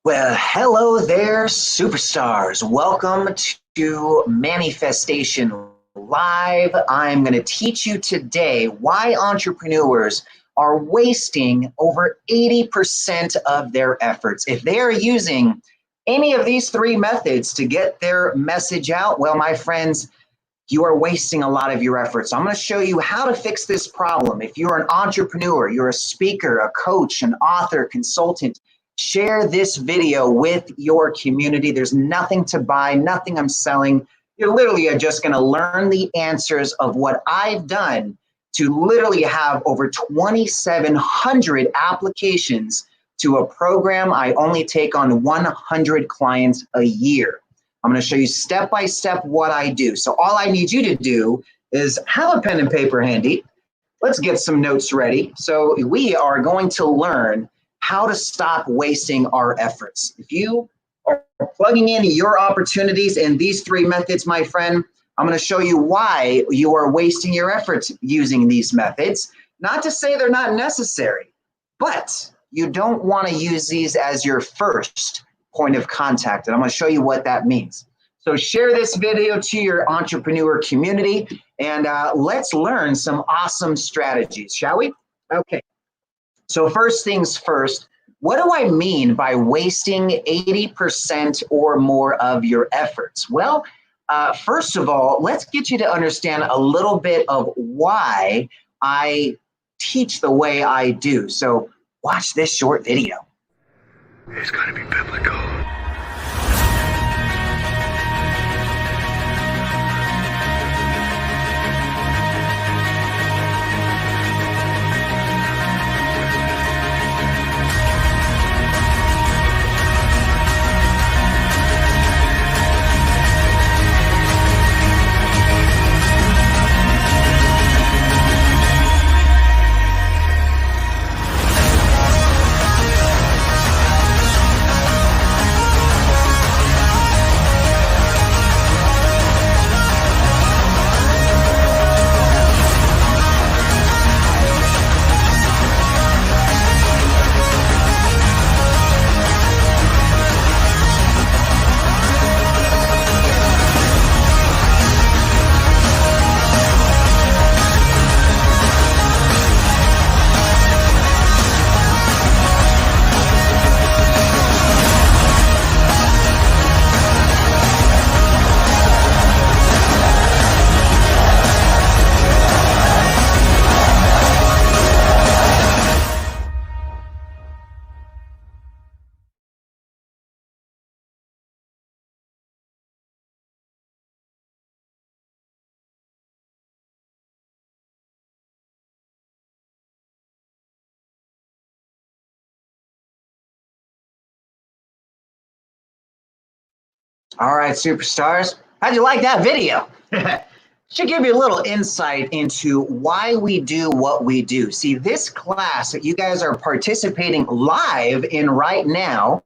Well, hello there, superstars. Welcome to Manifestation Live. I'm going to teach you today why entrepreneurs are wasting over 80% of their efforts. If they are using any of these three methods to get their message out, well, my friends, you are wasting a lot of your efforts. I'm going to show you how to fix this problem. If you're an entrepreneur, you're a speaker, a coach, an author, consultant, share this video with your community. There's nothing to buy, nothing I'm selling. You literally are just going to learn the answers of what I've done to literally have over 2,700 applications to a program. I only take on 100 clients a year. I'm going to show you step by step what I do. So all I need you to do is have a pen and paper handy. Let's get some notes ready. So we are going to learn how to stop wasting our efforts. If you are plugging in your opportunities in these three methods, my friend, I'm going to show you why you are wasting your efforts using these methods. Not to say they're not necessary, but you don't want to use these as your first point of contact. And I'm going to show you what that means. So share this video to your entrepreneur community and let's learn some awesome strategies, shall we? Okay. So first things first, what do I mean by wasting 80% or more of your efforts? Well, first of all, let's get you to understand a little bit of why I teach the way I do. So watch this short video. It's got to be biblical. All right, superstars, how'd you like that video? Should give you a little insight into why we do what we do. See, this class that you guys are participating live in right now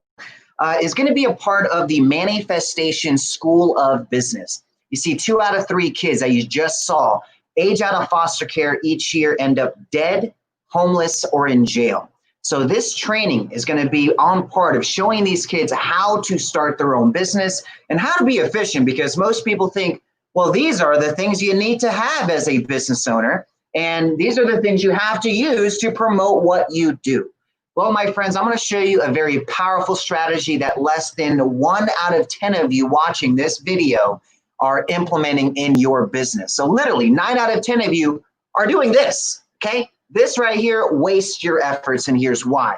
is going to be a part of the Manifestation School of Business. You see, 2 out of 3 kids that you just saw age out of foster care each year end up dead, homeless, or in jail. So this training is going to be on part of showing these kids how to start their own business and how to be efficient, because most people think, well, these are the things you need to have as a business owner, and these are the things you have to use to promote what you do. Well, my friends, I'm going to show you a very powerful strategy that less than 1 out of 10 of you watching this video are implementing in your business. So literally 9 out of 10 of you are doing this, okay? This right here wastes your efforts, and here's why.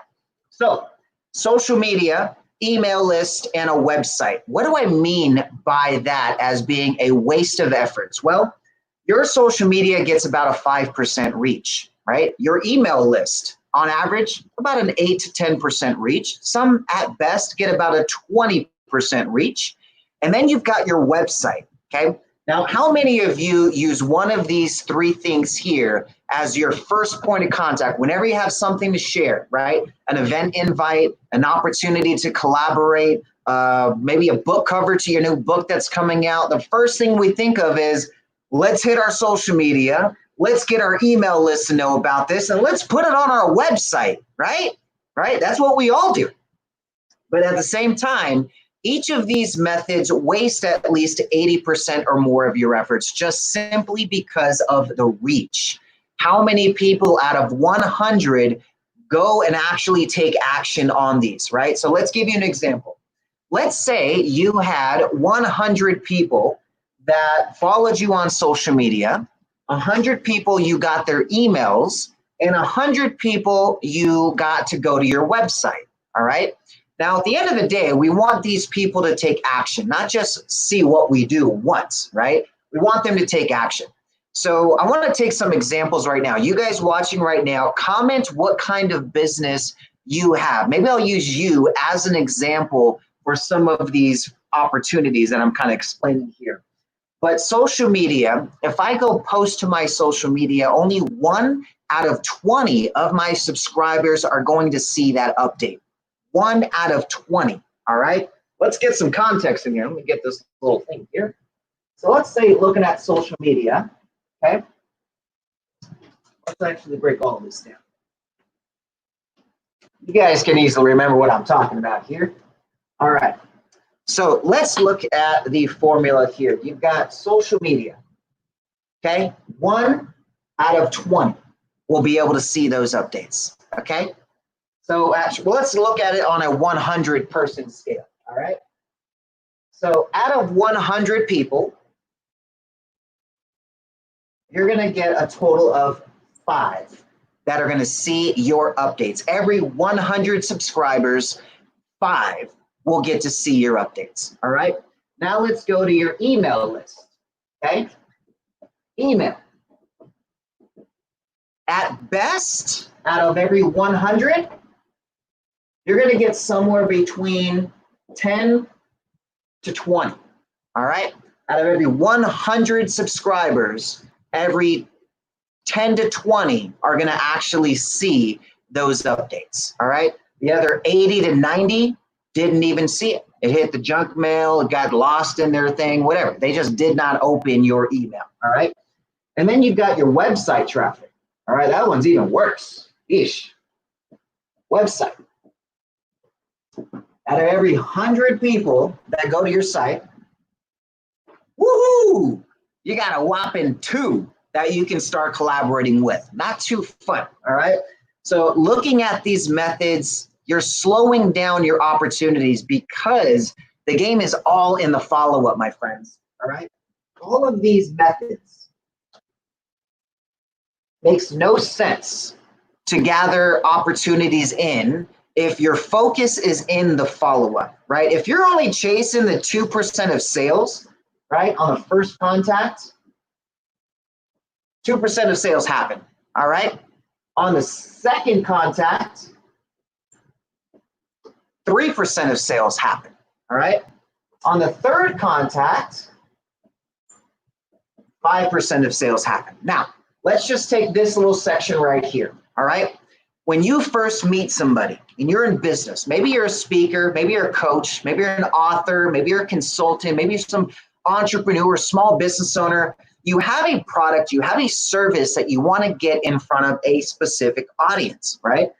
So social media, email list, and a website. What do I mean by that as being a waste of efforts? Well, your social media gets about a 5% reach, right? Your email list, on average, about an 8 to 10% reach. Some at best get about a 20% reach. And then you've got your website, okay? Now, how many of you use one of these 3 things here as your first point of contact whenever you have something to share, right? An event invite, an opportunity to collaborate, maybe a book cover to your new book that's coming out. The first thing we think of is, let's hit our social media, let's get our email list to know about this, and let's put it on our website, right? Right? That's what we all do. But at the same time, each of these methods waste at least 80% or more of your efforts just simply because of the reach. How many people out of 100 go and actually take action on these, right? So let's give you an example. Let's say you had 100 people that followed you on social media, 100 people you got their emails, and 100 people you got to go to your website, all right? Now, at the end of the day, we want these people to take action, not just see what we do once, right? We want them to take action. So I want to take some examples right now. You guys watching right now, comment what kind of business you have. Maybe I'll use you as an example for some of these opportunities that I'm kind of explaining here. But social media, if I go post to my social media, only 1 out of 20 of my subscribers are going to see that update. 1 out of 20, all right? Let's get some context in here. Let me get this little thing here. So let's say looking at social media, okay? Let's actually break all of this down. You guys can easily remember what I'm talking about here. All right. So let's look at the formula here. You've got social media, okay? 1 out of 20 will be able to see those updates, okay? So actually, well, let's look at it on a 100-person scale, all right? So out of 100 people, you're going to get a total of 5 that are going to see your updates. Every 100 subscribers, 5 will get to see your updates, all right? Now let's go to your email list, okay? Email. At best, out of every 100, you're going to get somewhere between 10 to 20, all right? Out of every 100 subscribers, every 10 to 20 are going to actually see those updates, all right? The other 80 to 90 didn't even see it. It hit the junk mail, it got lost in their thing, whatever. They just did not open your email, all right? And then you've got your website traffic, all right? That one's even worse. Eesh. Website. Out of every 100 people that go to your site, woohoo! You got a whopping 2 that you can start collaborating with. Not too fun, all right? So looking at these methods, you're slowing down your opportunities because the game is all in the follow-up, my friends, all right? All of these methods makes no sense to gather opportunities in if your focus is in the follow-up, right? If you're only chasing the 2% of sales, right, on the first contact, 2% of sales happen, all right? On the second contact, 3% of sales happen, all right? On the third contact, 5% of sales happen. Now, let's just take this little section right here, all right? When you first meet somebody and you're in business, maybe you're a speaker, maybe you're a coach, maybe you're an author, maybe you're a consultant, maybe you're some entrepreneur, small business owner, you have a product, you have a service that you want to get in front of a specific audience, right?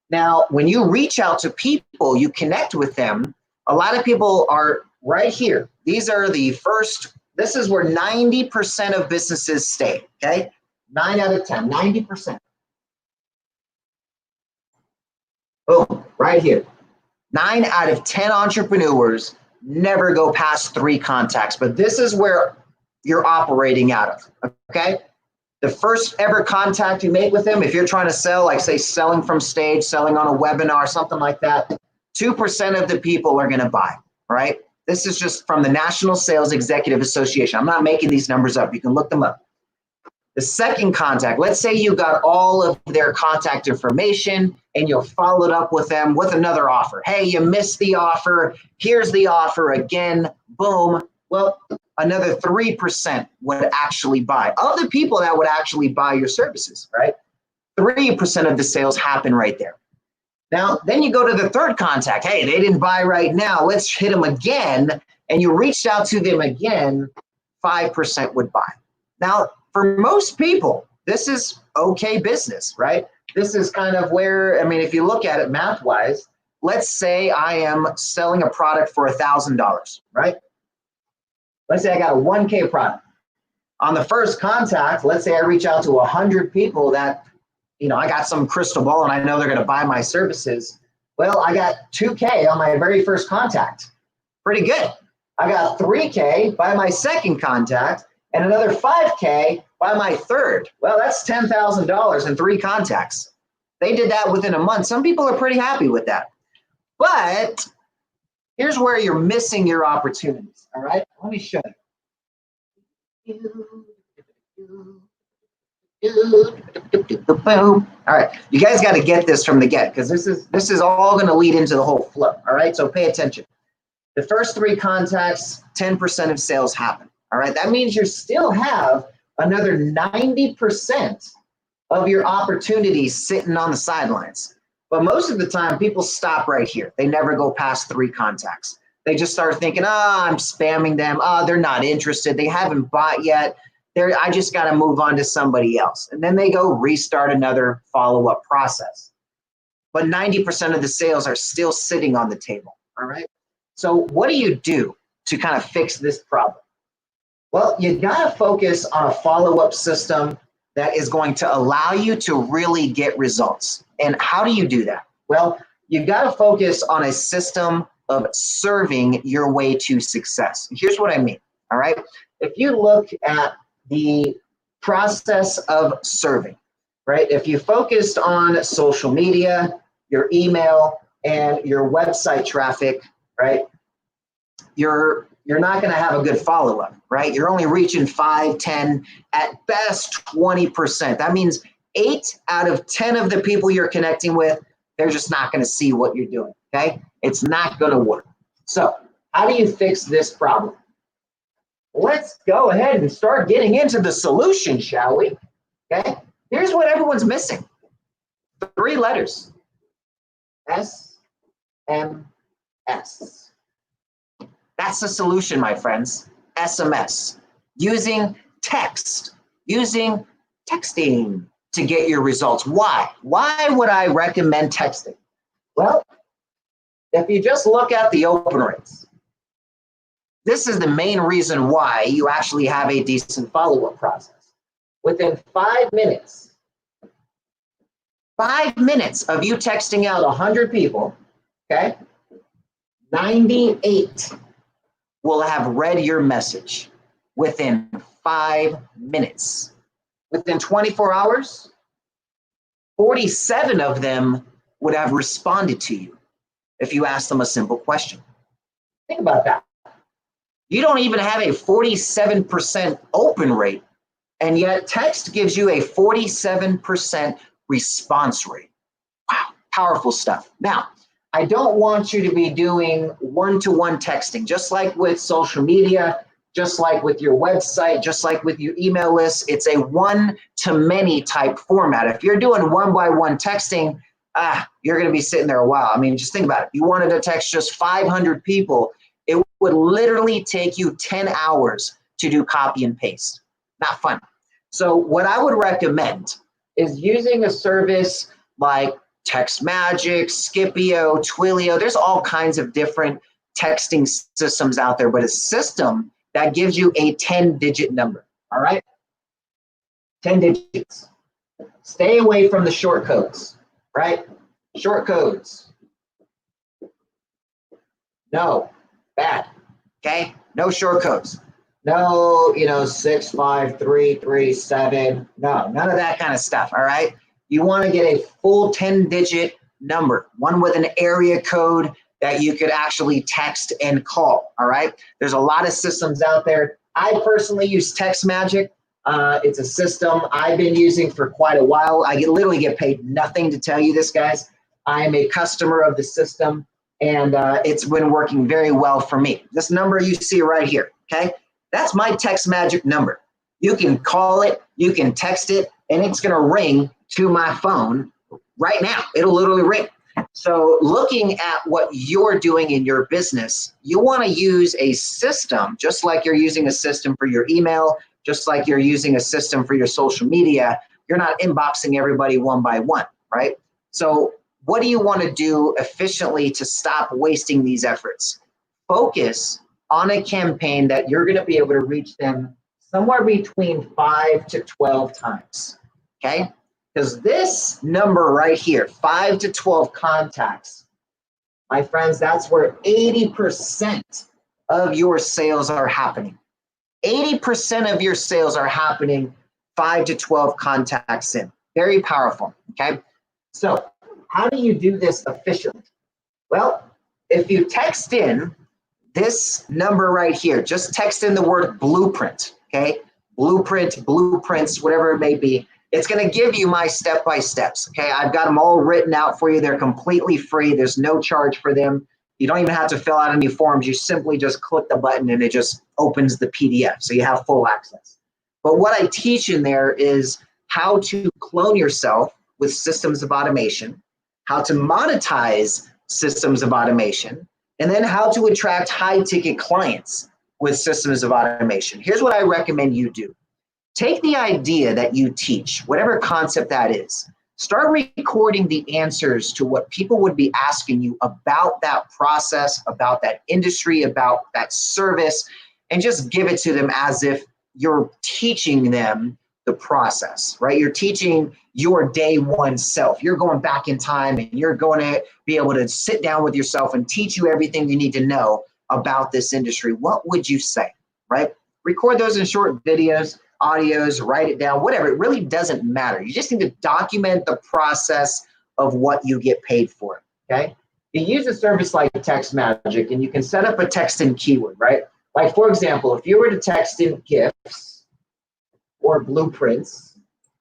Now, when you reach out to people, you connect with them, a lot of people are right here. These are the first, this is where 90% of businesses stay, okay? 9 out of 10, 90%. Boom, right here. 9 out of 10 entrepreneurs never go past 3 contacts, but this is where you're operating out of, okay? The first ever contact you make with them, if you're trying to sell, like say selling from stage, selling on a webinar, something like that, 2% of the people are gonna buy, right? This is just from the National Sales Executive Association. I'm not making these numbers up, you can look them up. The second contact, let's say you got all of their contact information and you followed up with them with another offer. Hey, you missed the offer, here's the offer again, boom. Well, another 3% would actually buy. Of the people that would actually buy your services, right? 3% of the sales happen right there. Now, then you go to the third contact. Hey, they didn't buy right now. Let's hit them again. And you reached out to them again, 5% would buy. Now, for most people, this is okay business, right? This is kind of where, I mean, if you look at it math-wise, let's say I am selling a product for $1,000, right? Let's say I got a 1K product. On the first contact, let's say I reach out to 100 people that, I got some crystal ball and I know they're going to buy my services. Well, I got 2K on my very first contact. Pretty good. I got 3K by my second contact and another 5K by my third. Well, that's $10,000 in 3 contacts. They did that within a month. Some people are pretty happy with that. But here's where you're missing your opportunities. All right, let me show you. All right, you guys got to get this from the get, because this is all going to lead into the whole flow. All right, so pay attention. The first 3 contacts, 10% of sales happen. All right, that means you still have another 90% of your opportunities sitting on the sidelines. But most of the time, people stop right here. They never go past 3 contacts. They just start thinking, I'm spamming them. They're not interested. They haven't bought yet. I just got to move on to somebody else. And then they go restart another follow-up process. But 90% of the sales are still sitting on the table, all right? So what do you do to kind of fix this problem? Well, you got to focus on a follow-up system that is going to allow you to really get results. And how do you do that? Well, you got to focus on a system of serving your way to success. Here's what I mean, all right? If you look at the process of serving, right? If you focused on social media, your email, and your website traffic, right? You're not going to have a good follow-up, right? You're only reaching 5, 10, at best 20%. That means 8 out of 10 of the people you're connecting with, they're just not going to see what you're doing, okay? It's not going to work. So how do you fix this problem? Let's go ahead and start getting into the solution, shall we? Okay, here's what everyone's missing. 3 letters. SMS. That's the solution, my friends. SMS. Using text. Using texting to get your results. Why? Why would I recommend texting? Well, if you just look at the open rates, this is the main reason why you actually have a decent follow-up process. Within 5 minutes, 5 minutes of you texting out 100 people, okay, 98 will have read your message within 5 minutes. Within 24 hours, 47 of them would have responded to you if you asked them a simple question. Think about that. You don't even have a 47% open rate, and yet text gives you a 47% response rate. Wow, powerful stuff. Now, I don't want you to be doing one-to-one texting, just like with social media, just like with your website, just like with your email list. It's a one-to-many type format. If you're doing one-by-one texting, you're going to be sitting there a while. I mean, just think about it. If you wanted to text just 500 people, it would literally take you 10 hours to do copy and paste. Not fun. So what I would recommend is using a service like TextMagick, Scipio, Twilio. There's all kinds of different texting systems out there, but a system that gives you a 10-digit number, all right? 10 digits. Stay away from the short codes, right? Short codes. No. Bad, okay? No short codes. No, 65337. No, none of that kind of stuff, all right? You want to get a full 10-digit number, one with an area code that you could actually text and call, all right? There's a lot of systems out there. I personally use TextMagick. It's a system I've been using for quite a while. I literally get paid nothing to tell you this, guys. I am a customer of the system, and it's been working very well for me. This number you see right here, okay? That's my TextMagick number. You can call it, you can text it, and it's gonna ring to my phone right now. It'll literally ring. So looking at what you're doing in your business, you wanna use a system, just like you're using a system for your email, just like you're using a system for your social media. You're not inboxing everybody one by one, right? So what do you want to do efficiently to stop wasting these efforts? Focus on a campaign that you're going to be able to reach them somewhere between 5 to 12 times, okay? Because this number right here, 5 to 12 contacts, my friends, that's where 80% of your sales are happening. 80% of your sales are happening 5 to 12 contacts in. Very powerful, okay? So how do you do this efficiently? Well, if you text in this number right here, just text in the word blueprint, okay? Blueprint, blueprints, whatever it may be. It's going to give you my step-by-steps, okay? I've got them all written out for you. They're completely free. There's no charge for them. You don't even have to fill out any forms. You simply just click the button and it just opens the PDF, so you have full access. But what I teach in there is how to clone yourself with systems of automation, how to monetize systems of automation, and then how to attract high-ticket clients with systems of automation. Here's what I recommend you do. Take the idea that you teach, whatever concept that is, start recording the answers to what people would be asking you about that process, about that industry, about that service, and just give it to them as if you're teaching them the process, right? You're teaching your day one self. You're going back in time and you're going to be able to sit down with yourself and teach you everything you need to know about this industry. What would you say, right? Record those in short videos, audios, write it down, whatever. It really doesn't matter. You just need to document the process of what you get paid for, okay? You use a service like TextMagic and you can set up a text in keyword, right? Like for example, if you were to text in gifts or blueprints,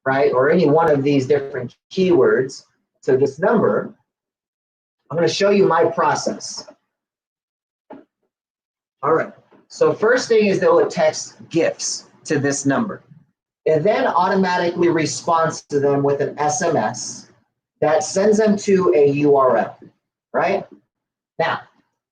right? Or any one of these different keywords to this number, I'm going to show you my process. All right. So first thing is they'll text gifts to this number. It then automatically responds to them with an SMS that sends them to a URL, right? Now,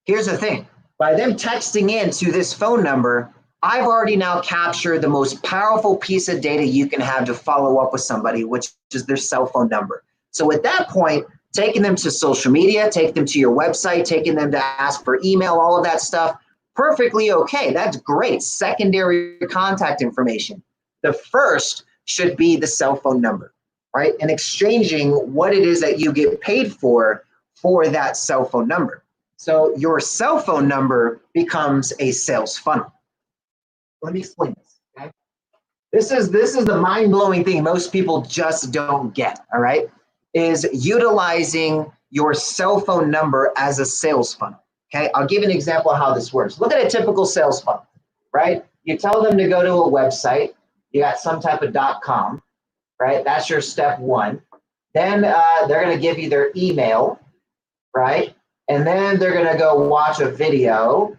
here's the thing. By them texting in to this phone number, I've already now captured the most powerful piece of data you can have to follow up with somebody, which is their cell phone number. So at that point, taking them to social media, taking them to your website, taking them to ask for email, all of that stuff, perfectly okay. That's great. Secondary contact information. The first should be the cell phone number, right? And exchanging what it is that you get paid for that cell phone number. So your cell phone number becomes a sales funnel. Let me explain this, okay? This is the mind-blowing thing most people just don't get, all right? Is utilizing your cell phone number as a sales funnel. Okay, I'll give you an example of how this works. Look at a typical sales funnel, right? You tell them to go to a website. You got some type of .com, right? That's your step one. Then they're going to give you their email, right? And then they're going to go watch a video.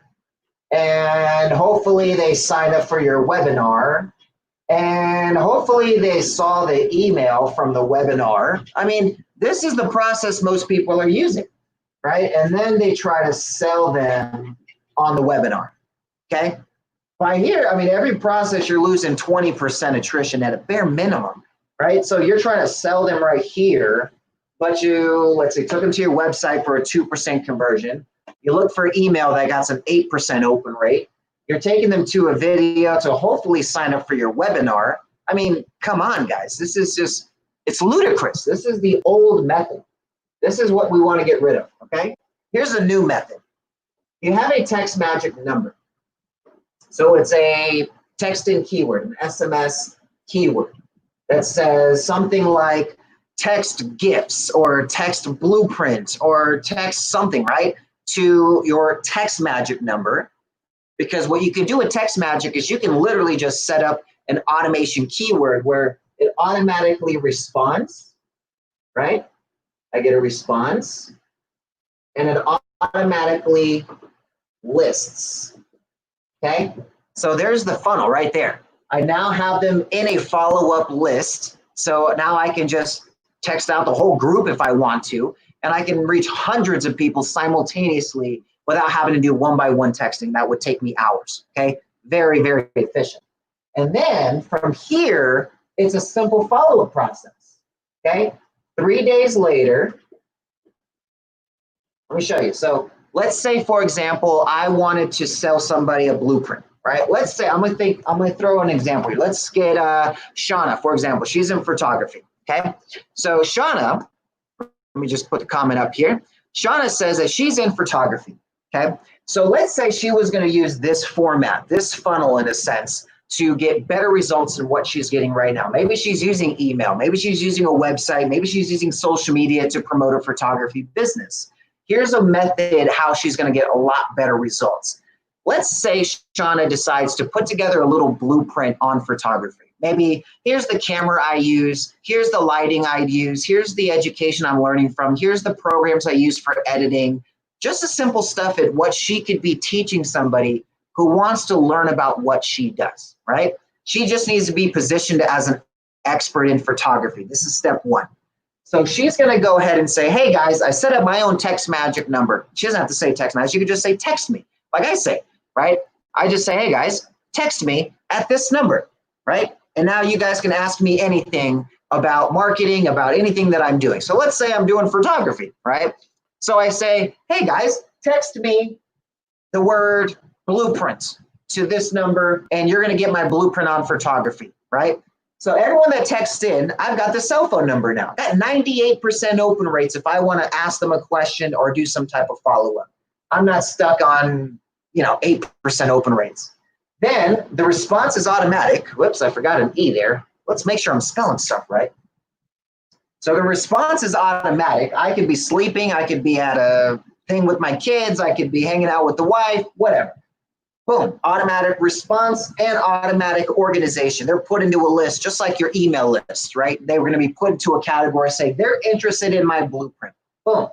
And hopefully they sign up for your webinar. And hopefully they saw the email from the webinar. I mean, this is the process most people are using. Right? And then they try to sell them on the webinar, okay? By here, I mean, every process you're losing 20% attrition at a bare minimum, right? So you're trying to sell them right here, but you, let's say, took them to your website for a 2% conversion. You look for email that got some 8% open rate. You're taking them to a video to hopefully sign up for your webinar. I mean, come on, guys. This is just, it's ludicrous. This is the old method. This is what we want to get rid of, okay? Here's a new method. You have a TextMagic number. So it's a text in keyword, an SMS keyword that says something like text gifts or text blueprint or text something, right, to your TextMagic number. Because what you can do with TextMagic is you can literally just set up an automation keyword where it automatically responds, right? I get a response, and it automatically lists, okay? So there's the funnel right there. I now have them in a follow-up list, so now I can just text out the whole group if I want to, and I can reach hundreds of people simultaneously without having to do one-by-one texting. That would take me hours, okay? Very, very efficient. And then from here, it's a simple follow-up process, okay? 3 days later, Let me show you. So let's say, for example, I wanted to sell somebody a blueprint, right? Let's say I'm gonna throw an example here. Let's get Shauna, for example. She's in photography. Okay. So Shauna, let me just put the comment up here. Shauna says that she's in photography. Okay. So let's say she was going to use this format, this funnel in a sense, to get better results than what she's getting right now. Maybe she's using email. Maybe she's using a website. Maybe she's using social media to promote her photography business. Here's a method how she's going to get a lot better results. Let's say Shauna decides to put together a little blueprint on photography. Maybe here's the camera I use, here's the lighting I use, here's the education I'm learning from, here's the programs I use for editing. Just the simple stuff at what she could be teaching somebody who wants to learn about what she does, right? She just needs to be positioned as an expert in photography. This is step one. So she's going to go ahead and say, hey guys, I set up my own text magic number. She doesn't have to say text magic. She could just say text me, like I say, right? I just say, hey guys, text me at this number, right? And now you guys can ask me anything about marketing, about anything that I'm doing. So let's say I'm doing photography, right? So I say, hey guys, text me the word blueprint to this number, and you're going to get my blueprint on photography, right? So everyone that texts in, I've got the cell phone number now. At 98% open rates if I want to ask them a question or do some type of follow-up. I'm not stuck on, 8% open rates. Then the response is automatic. Whoops, I forgot an E there. Let's make sure I'm spelling stuff right. So the response is automatic. I could be sleeping. I could be at a thing with my kids. I could be hanging out with the wife, whatever. Boom, automatic response and automatic organization. They're put into a list, just like your email list, right? They were going to be put into a category, say they're interested in my blueprint. Boom.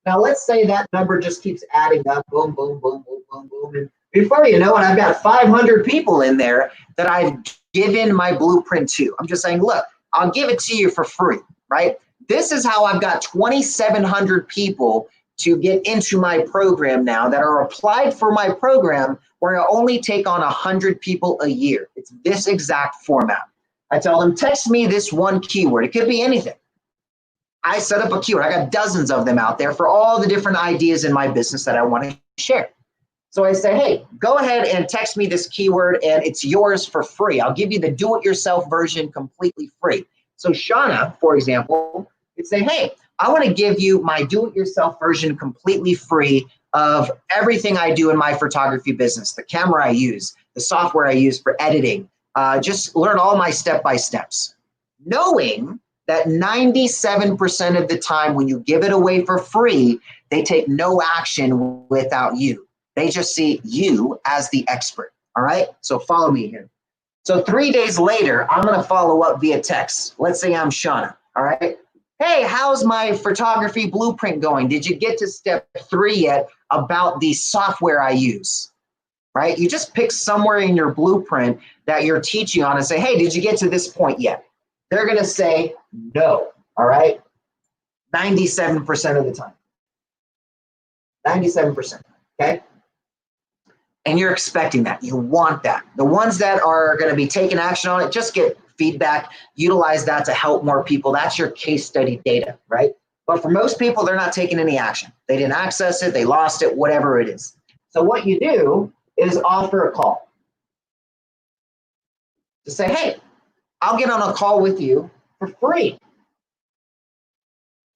Now let's say that number just keeps adding up. Boom, boom, boom, boom, boom, boom. And before you know it, I've got 500 people in there that I've given my blueprint to. I'm just saying, look, I'll give it to you for free, right? This is how I've got 2,700 people to get into my program now that are applied for my program where I only take on 100 people a year. It's this exact format. I tell them, text me this one keyword. It could be anything. I set up a keyword. I got dozens of them out there for all the different ideas in my business that I want to share. So I say, hey, go ahead and text me this keyword and it's yours for free. I'll give you the do-it-yourself version completely free. So Shauna, for example, would say, hey, I want to give you my do-it-yourself version completely free of everything I do in my photography business, the camera I use, the software I use for editing, just learn all my step-by-steps. Knowing that 97% of the time when you give it away for free, they take no action without you. They just see you as the expert, all right? So follow me here. So 3 days later, I'm going to follow up via text. Let's say I'm Shauna, all right? Hey, how's my photography blueprint going? Did you get to step 3 yet about the software I use, right? You just pick somewhere in your blueprint that you're teaching on and say, hey, did you get to this point yet? They're going to say no, all right? 97% of the time. 97%, okay? And you're expecting that. You want that. The ones that are going to be taking action on it, just get feedback, utilize that to help more people. That's your case study data, right? But for most people, they're not taking any action. They didn't access it, they lost it, whatever it is. So what you do is offer a call. To say, hey, I'll get on a call with you for free.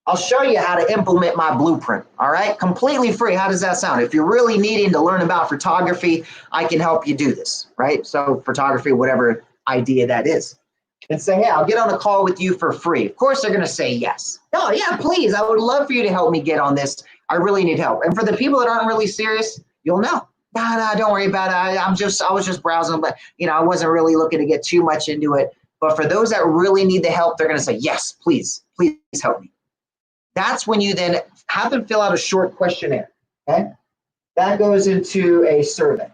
I'll show you how to implement my blueprint, all right? Completely free. How does that sound? If you're really needing to learn about photography, I can help you do this, right? So photography, whatever idea that is. And say, hey, I'll get on a call with you for free. Of course, they're going to say yes. No, yeah, please. I would love for you to help me get on this. I really need help. And for the people that aren't really serious, you'll know. No, don't worry about it. I was just browsing, but I wasn't really looking to get too much into it. But for those that really need the help, they're going to say, yes, please help me. That's when you then have them fill out a short questionnaire, okay? That goes into a survey,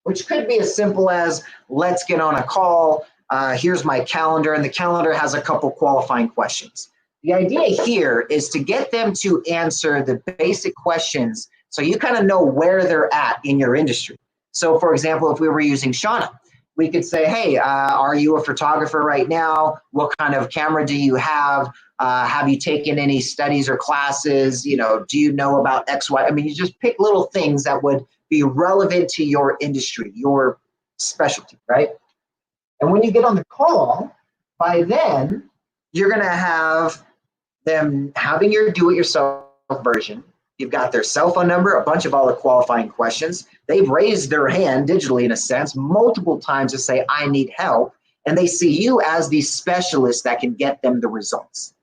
which could be as simple as, let's get on a call. Here's my calendar, and the calendar has a couple qualifying questions. The idea here is to get them to answer the basic questions so you kind of know where they're at in your industry. So for example, if we were using Shauna, we could say, hey, are you a photographer right now? What kind of camera do you have? Have you taken any studies or classes? Do you know about X, Y? I mean, you just pick little things that would be relevant to your industry, your specialty, right? And when you get on the call, by then, you're going to have them having your do-it-yourself version. You've got their cell phone number, a bunch of all the qualifying questions. They've raised their hand digitally, in a sense, multiple times to say, I need help. And they see you as the specialist that can get them the results.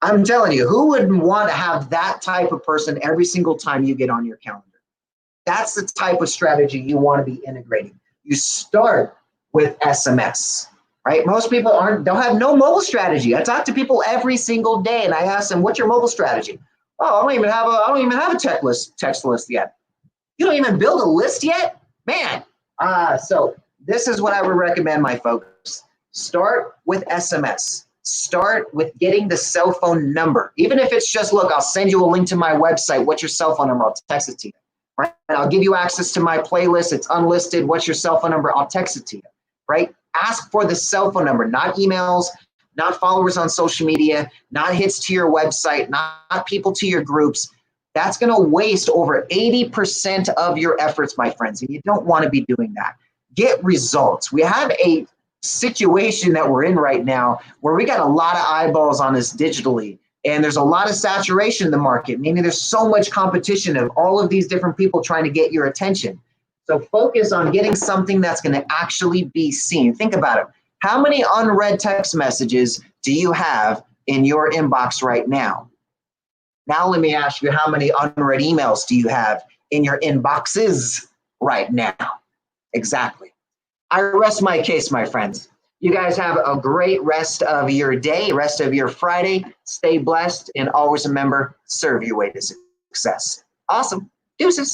I'm telling you, who wouldn't want to have that type of person every single time you get on your calendar? That's the type of strategy you want to be integrating. You start with SMS, right? Most people don't have no mobile strategy. I talk to people every single day and I ask them, what's your mobile strategy? Oh, I don't even have a text list yet. You don't even build a list yet? Man. So this is what I would recommend, my folks. Start with SMS. Start with getting the cell phone number. Even if it's just, look, I'll send you a link to my website. What's your cell phone number? I'll text it to you. Right? And I'll give you access to my playlist. It's unlisted. What's your cell phone number? I'll text it to you. Right? Ask for the cell phone number, not emails, not followers on social media, not hits to your website, not people to your groups. That's going to waste over 80% of your efforts, my friends, and you don't want to be doing that. Get results. We have a situation that we're in right now where we got a lot of eyeballs on us digitally, and there's a lot of saturation in the market, meaning there's so much competition of all of these different people trying to get your attention. So focus on getting something that's going to actually be seen. Think about it. How many unread text messages do you have in your inbox right now? Now let me ask you, how many unread emails do you have in your inboxes right now? Exactly. I rest my case, my friends. You guys have a great rest of your day, rest of your Friday. Stay blessed, and always remember, serve your way to success. Awesome. Deuces.